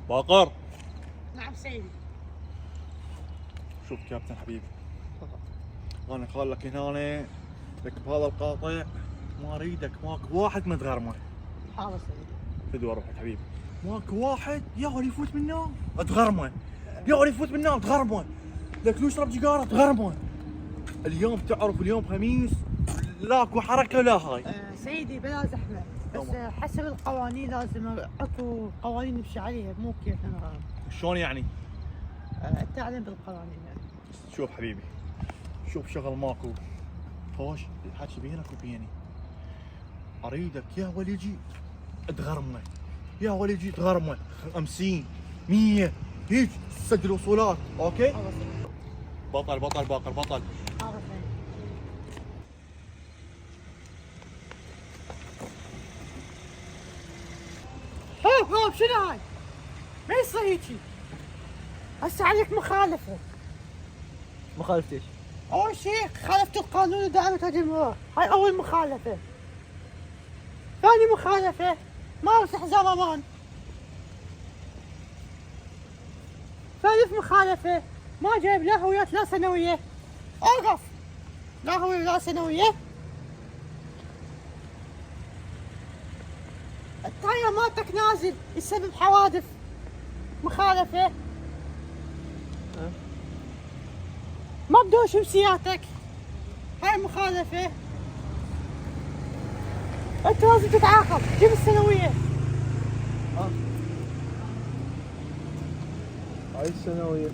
باقر. نعم سيدي. شوف كابتن حبيبي، انا قال لك هنا لك بهذا القاطع ما اريدك ماكو واحد متغرمه. حاضر سيدي. فدوى روحك حبيبي، ماكو واحد يغلي يفوت منا تغرمه، يغلي يفوت منا تغرمه، لك لو يشرب سيجاره تغرمه. اليوم تعرف اليوم خميس، لاكو حركه لا هاي. سيدي بلا زحمه، بس حسب القوانين لازم اكو قوانين نمشي عليها، مو كيفنا. شلون يعني؟ تعلم بالقوانين يعني. شوف حبيبي، شوف شغل ماكو هوش الحكي بينك وبيني، اريدك يا وليجي تغرمه، يا وليجي تغرمه 50 100 هيك سد الوصولات. اوكي حاضر سيدي. بطل بطل باقر بطل. حاضر سيدي. هوب شنو هاي؟ ما يصير هيجي. هسه عليك مخالفه. مخالفة ايش؟ اول شيء خالفت القانون ودعمت الجمهور، هاي اول مخالفه. ثاني مخالفه ما لبس حزام امان. ثالث مخالفه ما جايب لا هويات لا سنويه. اوقف. لا هوية لا سنويه. التاير مالتك نازل يسبب حوادث. مخالفه. ما بدون شمسياتك، هاي مخالفة. انت لازم تتعاقب، جيب السنوية. هاي السنوية